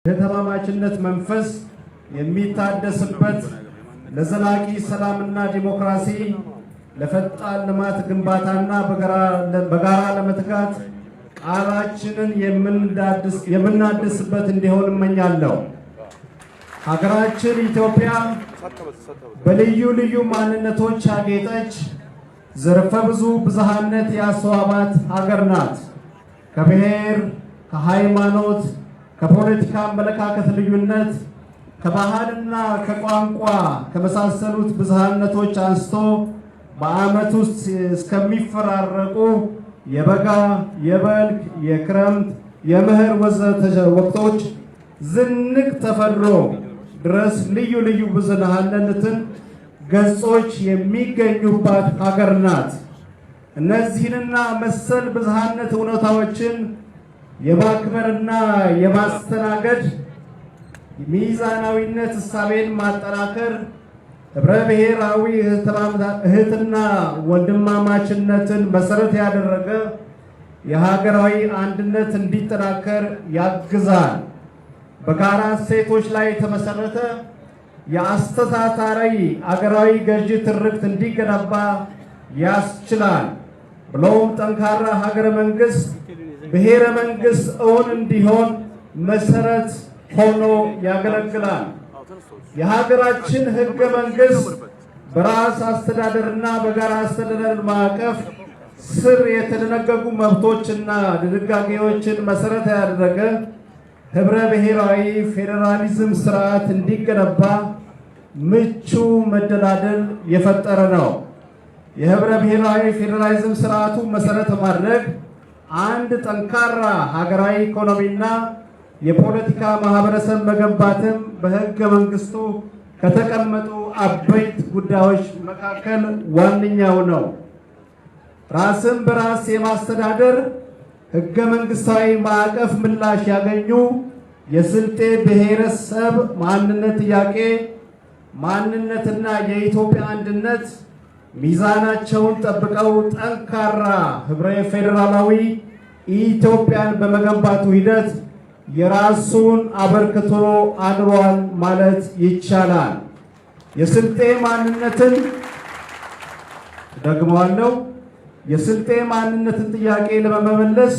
የተማማችነት መንፈስ የሚታደስበት ለዘላቂ ሰላምና ዲሞክራሲ ለፈጣን ልማት ግንባታና በጋራ ለመትጋት ቃላችንን የምናድስበት እንዲሆን እመኛለሁ። ሀገራችን ኢትዮጵያ በልዩ ልዩ ማንነቶች ያጌጠች ዘርፈ ብዙ ብዝሃነት ያስተዋባት ሀገር ናት። ከብሔር፣ ከሃይማኖት፣ ከፖለቲካ አመለካከት ልዩነት፣ ከባህልና ከቋንቋ ከመሳሰሉት ብዝሃነቶች አንስቶ በዓመት ውስጥ እስከሚፈራረቁ የበጋ፣ የበልግ፣ የክረምት፣ የመኸር ወዘተ ወቅቶች ዝንቅ ተፈጥሮ ድረስ ልዩ ልዩ ብዝሃነትን ገጾች የሚገኙባት ሀገር ናት። እነዚህንና መሰል ብዝሃነት እውነታዎችን የማክበርና የማስተናገድ ሚዛናዊነት እሳቤን ማጠናከር ህብረ ብሔራዊ እህትና ወንድማማችነትን መሰረት ያደረገ የሀገራዊ አንድነት እንዲጠናከር ያግዛል። በጋራ እሴቶች ላይ የተመሰረተ የአስተሳሳሪ አገራዊ ገዢ ትርክት እንዲገነባ ያስችላል። ብሎም ጠንካራ ሀገረ መንግስት ብሔረ መንግስት እውን እንዲሆን መሰረት ሆኖ ያገለግላል። የሀገራችን ህገ መንግስት በራስ አስተዳደርና በጋራ አስተዳደር ማዕቀፍ ስር የተደነገጉ መብቶችና ድንጋጌዎችን መሰረት ያደረገ ህብረ ብሔራዊ ፌዴራሊዝም ስርዓት እንዲገነባ ምቹ መደላደል የፈጠረ ነው። የህብረ ብሔራዊ ፌዴራሊዝም ስርዓቱ መሰረት ማድረግ አንድ ጠንካራ ሀገራዊ ኢኮኖሚና የፖለቲካ ማህበረሰብ መገንባትም በህገ መንግስቱ ከተቀመጡ አበይት ጉዳዮች መካከል ዋነኛው ነው። ራስን በራስ የማስተዳደር ህገ መንግስታዊ ማዕቀፍ ምላሽ ያገኙ የስልጤ ብሔረሰብ ማንነት ጥያቄ ማንነትና የኢትዮጵያ አንድነት ሚዛናቸውን ጠብቀው ጠንካራ ህብረ ፌዴራላዊ ኢትዮጵያን በመገንባቱ ሂደት የራሱን አበርክቶ አድሯል ማለት ይቻላል። የስልጤ ማንነትን ደግመዋለሁ፣ የስልጤ ማንነትን ጥያቄ ለመመለስ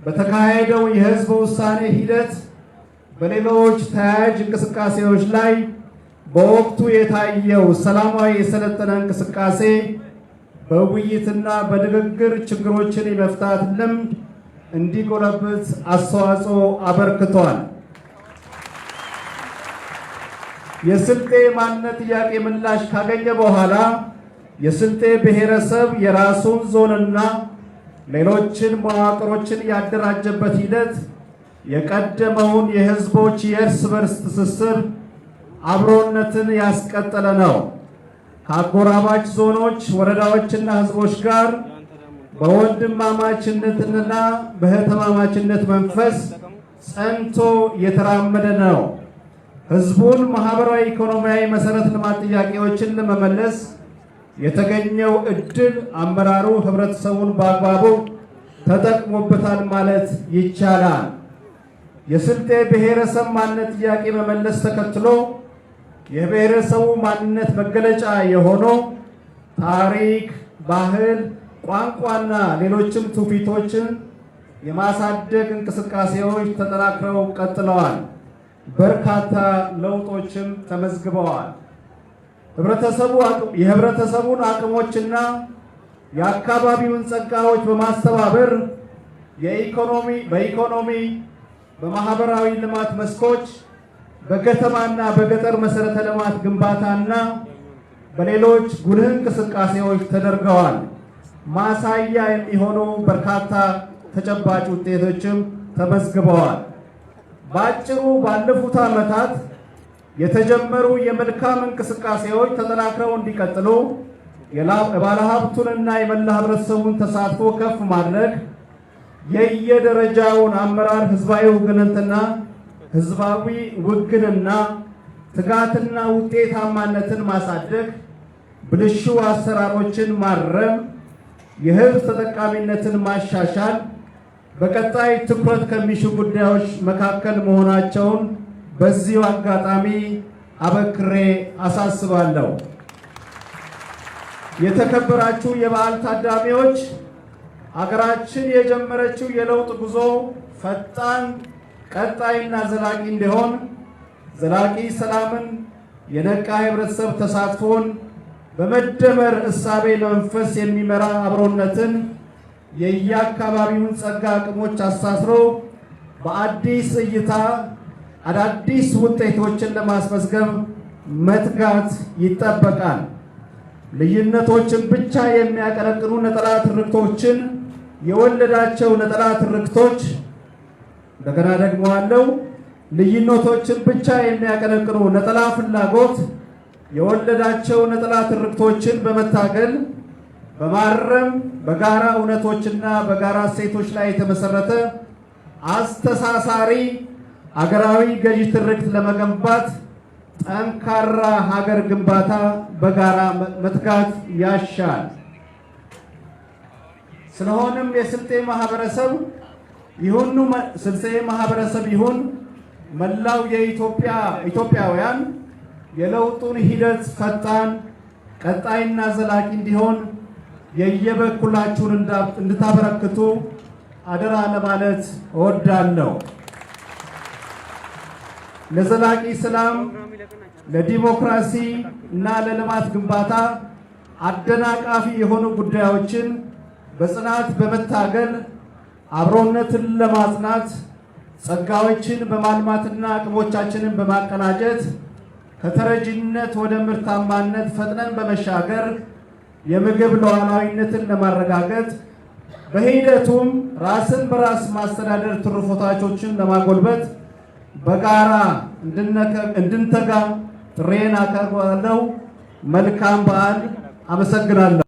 በተካሄደው የህዝብ ውሳኔ ሂደት በሌሎች ተያያዥ እንቅስቃሴዎች ላይ በወቅቱ የታየው ሰላማዊ የሰለጠነ እንቅስቃሴ በውይይትና በንግግር ችግሮችን የመፍታት ልምድ እንዲጎለብት አስተዋጽኦ አበርክቷል። የስልጤ ማንነት ጥያቄ ምላሽ ካገኘ በኋላ የስልጤ ብሔረሰብ የራሱን ዞንና ሌሎችን መዋቅሮችን ያደራጀበት ሂደት የቀደመውን የህዝቦች የእርስ በርስ ትስስር አብሮነትን ያስቀጠለ ነው። ከአጎራባች ዞኖች፣ ወረዳዎችና ህዝቦች ጋር በወንድማማችነትና በእህትማማችነት መንፈስ ጸንቶ የተራመደ ነው። ህዝቡን ማህበራዊ፣ ኢኮኖሚያዊ መሰረተ ልማት ጥያቄዎችን ለመመለስ የተገኘው እድል አመራሩ ህብረተሰቡን በአግባቡ ተጠቅሞበታል ማለት ይቻላል። የስልጤ ብሔረሰብ ማንነት ጥያቄ መመለስ ተከትሎ የብሔረሰቡ ማንነት መገለጫ የሆነው ታሪክ፣ ባህል፣ ቋንቋና ሌሎችም ትውፊቶችን የማሳደግ እንቅስቃሴዎች ተጠናክረው ቀጥለዋል። በርካታ ለውጦችም ተመዝግበዋል። የህብረተሰቡን አቅሞችና የአካባቢውን ጸጋዎች በማስተባበር በኢኮኖሚ፣ በማህበራዊ ልማት መስኮች፣ በከተማና በገጠር መሰረተ ልማት ግንባታና በሌሎች ጉልህ እንቅስቃሴዎች ተደርገዋል። ማሳያ የሚሆኑ በርካታ ተጨባጭ ውጤቶችም ተመዝግበዋል። በአጭሩ ባለፉት ዓመታት የተጀመሩ የመልካም እንቅስቃሴዎች ተጠናክረው እንዲቀጥሉ የባለሀብቱንና የመላ ህብረተሰቡን ተሳትፎ ከፍ ማድረግ፣ የየደረጃውን አመራር ህዝባዊ ውግንና ትጋትና ውጤታማነትን ማሳደግ፣ ብልሹ አሰራሮችን ማረም፣ የህዝብ ተጠቃሚነትን ማሻሻል፣ በቀጣይ ትኩረት ከሚሹ ጉዳዮች መካከል መሆናቸውን በዚሁ አጋጣሚ አበክሬ አሳስባለሁ። የተከበራችሁ የበዓል ታዳሚዎች፣ ሀገራችን የጀመረችው የለውጥ ጉዞ ፈጣን፣ ቀጣይና ዘላቂ እንዲሆን ዘላቂ ሰላምን፣ የነቃ ህብረተሰብ ተሳትፎን፣ በመደመር እሳቤ መንፈስ የሚመራ አብሮነትን፣ የየአካባቢውን ጸጋ አቅሞች አሳስሮ በአዲስ እይታ አዳዲስ ውጤቶችን ለማስመዝገብ መትጋት ይጠበቃል። ልዩነቶችን ብቻ የሚያቀነቅኑ ነጠላ ትርክቶችን የወለዳቸው ነጠላ ትርክቶች እንደገና ደግሞ አለው ልዩነቶችን ብቻ የሚያቀነቅኑ ነጠላ ፍላጎት የወለዳቸው ነጠላ ትርክቶችን በመታገል በማረም በጋራ እውነቶችና በጋራ እሴቶች ላይ የተመሰረተ አስተሳሳሪ አገራዊ ገዢ ትርክት ለመገንባት ጠንካራ ሀገር ግንባታ በጋራ መትጋት ያሻል። ስለሆነም የስልጤ ማህበረሰብ ይሁን መላው ኢትዮጵያውያን የለውጡን ሂደት ፈጣን፣ ቀጣይና ዘላቂ እንዲሆን የየበኩላችሁን እንድታበረክቱ አደራ ለማለት እወዳለሁ። ለዘላቂ ሰላም፣ ለዲሞክራሲ እና ለልማት ግንባታ አደናቃፊ የሆኑ ጉዳዮችን በጽናት በመታገል አብሮነትን ለማጽናት ጸጋዎችን በማልማትና አቅሞቻችንን በማቀናጀት ከተረጂነት ወደ ምርታማነት ፈጥነን በመሻገር የምግብ ሉዓላዊነትን ለማረጋገጥ በሂደቱም ራስን በራስ ማስተዳደር ትሩፋቶችን ለማጎልበት በጋራ እንድንተጋ ጥሬን አቀርባለሁ። መልካም በዓል። አመሰግናለሁ።